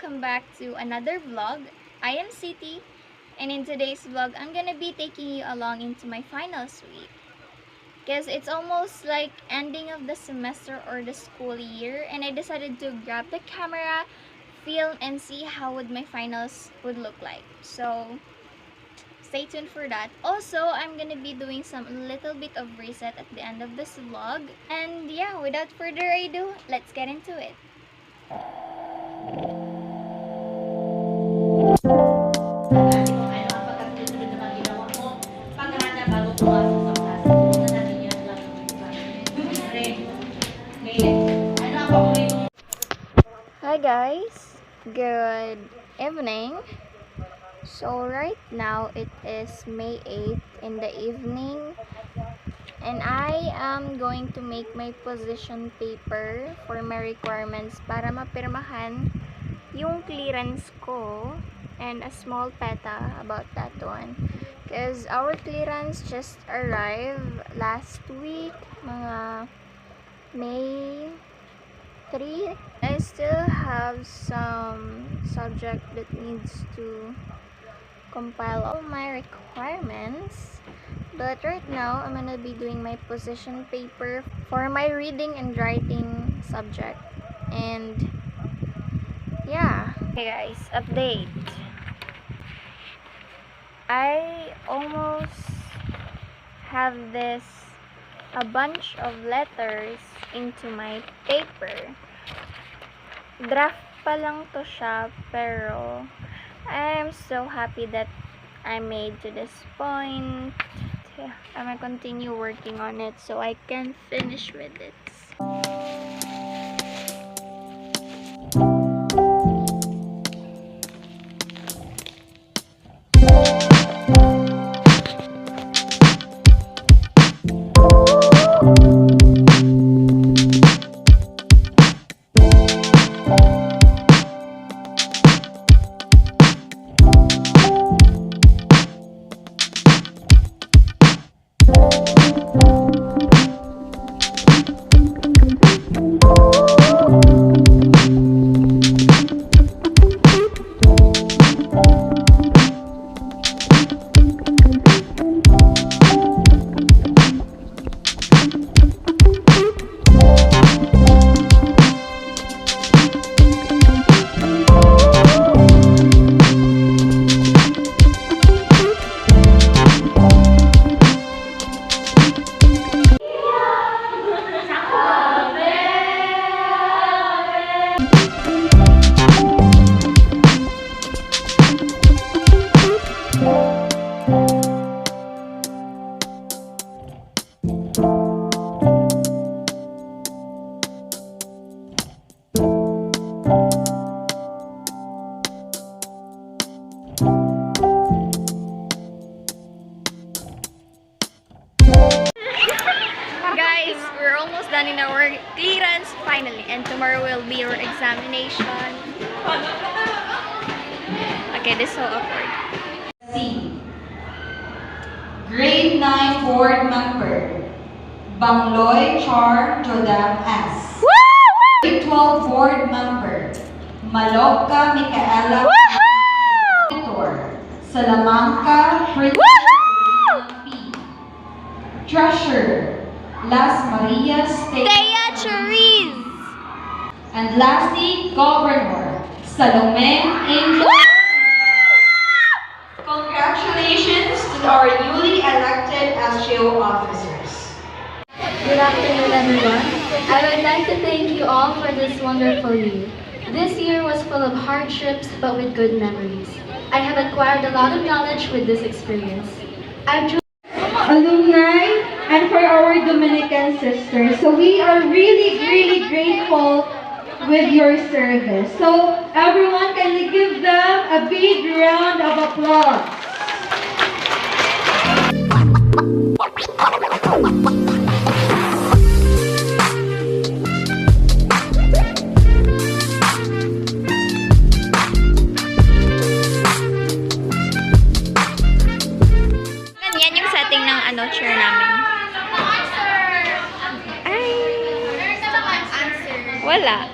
welcome back to another vlog. I am City, and in today's vlog, I'm gonna be taking you along into my finals week. Because it's almost like ending of the semester or the school year, and I decided to grab the camera, film, and see how would my finals would look like. So stay tuned for that. Also, I'm gonna be doing some little bit of reset at the end of this vlog. And yeah, without further ado, let's get into it. Hi guys, good evening. So right now it is May 8th in the evening, and I am going to make my position paper for my requirements para mapirmahan yung clearance ko, and a small peta about that one because our clearance just arrived last week, mga May 3. I still have some subject that needs to compile all my requirements, but right now I'm gonna be doing my position paper for my reading and writing subject. And yeah, okay guys, update. I almost have a bunch of letters into my paper. Draft pa lang to siya, pero I am so happy that I made to this point. I'm gonna continue working on it so I can finish with it. Guys, we're almost done in our clearance finally, and tomorrow will be our examination. Okay, this is so awkward. C. Grade 9 board member Bangloy Char Jodam S. Grade 12 board member Malogka Micaela Monitor Salamanca P. Treasurer Las Marias Thea Cheriz. And lastly, Governor Salome Angel. Congratulations to our newly elected SJO officers. Good afternoon, everyone. I would like to thank you all for this wonderful year. This year was full of hardships, but with good memories. I have acquired a lot of knowledge with this experience. Alumni, and for our Dominican sisters. So we are really grateful with your service. So everyone, can you give them a big round of applause? Yan yung setting ng chair namin. Ay! Wala.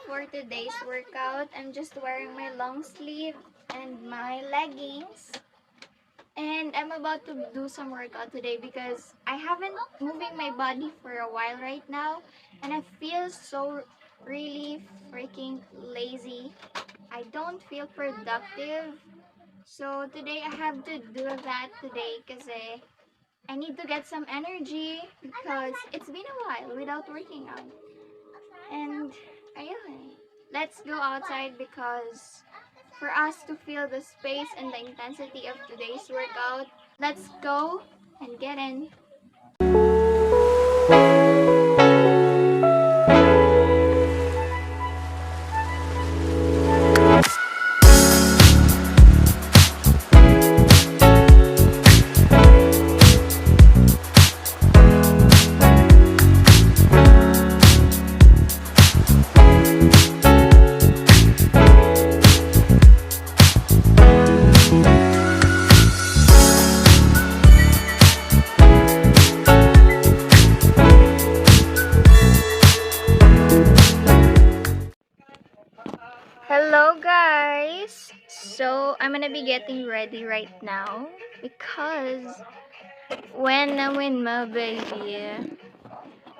For today's workout, I'm just wearing my long sleeve and my leggings, and I'm about to do some workout today because I haven't moving my body for a while right now, and I feel so really freaking lazy. I don't feel productive, so today I have to do that today because I need to get some energy because it's been a while without working out. And ayun, let's go outside because for us to feel the space and the intensity of today's workout, let's go and get in. Hello guys! So I'm gonna be getting ready right now because when I win my baby,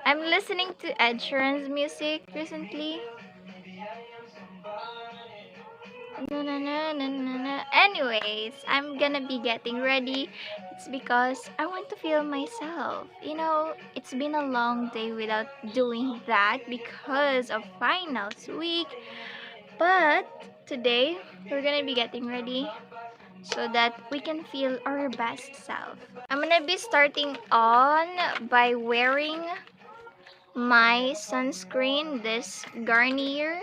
I'm listening to Ed Sheeran's music recently. Na, na, na, na, na, na. Anyways, I'm gonna be getting ready. It's because I want to feel myself. You know, it's been a long day without doing that because of finals week. But today, we're gonna be getting ready so that we can feel our best self. I'm gonna be starting on by wearing my sunscreen, this Garnier.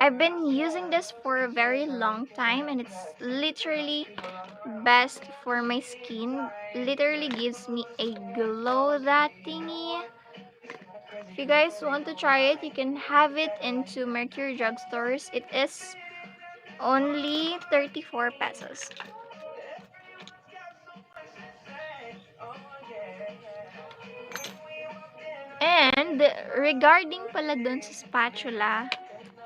I've been using this for a very long time and it's literally best for my skin. Literally gives me a glow, that thingy. If you guys want to try it, you can have it into Mercury drugstores. It is only 34 pesos. And regarding pala dun sa spatula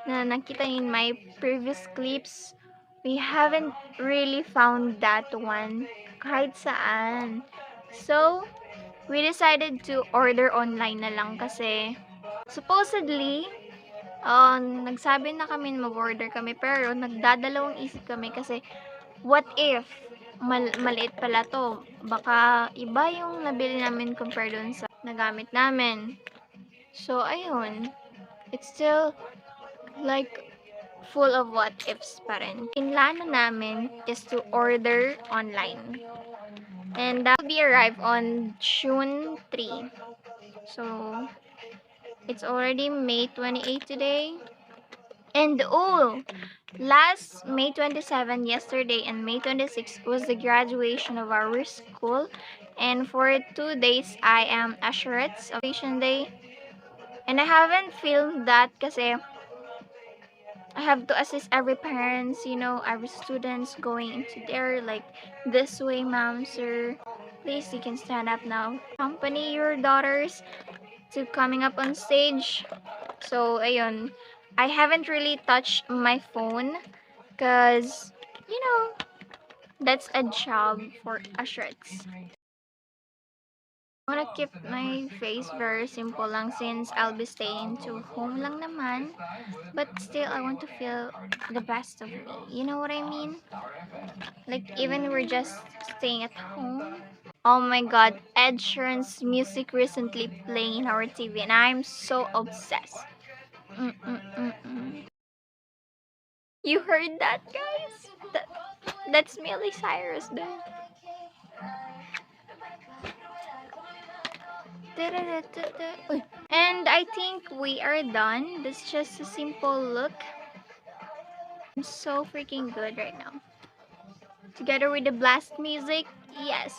na nakita in my previous clips, we haven't really found that one kahit saan. So, we decided to order online na lang kasi supposedly nagsabi na kami na mag-order kami, pero nagdadalawang isip kami kasi what if maliit pala to, baka iba yung nabili namin compare dun sa nagamit namin. So ayun, it's still like full of what ifs pa rin. Pinlano namin is to order online, and that will be arrived on June 3. So it's already May 28 today. And last May 27, yesterday, and May 26 was the graduation of our school. And for 2 days, I am assurance of graduation day. And I haven't filmed that kasi I have to assist every parents, every students going into there, like, this way, ma'am, sir. Please, you can stand up now. Accompany your daughters to coming up on stage. So, ayun. I haven't really touched my phone because, that's a job for ushers. I wanna keep my face very simple lang since I'll be staying to home lang naman. But still, I want to feel the best of me. You know what I mean? Like, even we're just staying at home. Oh my god, Ed Sheeran's music recently playing in our TV and I'm so obsessed. Mm-mm-mm-mm. You heard that, guys? That's Miley Cyrus though. Uy. And I think we are done. That's just a simple look. I'm so freaking good right now. Together with the blast music, yes.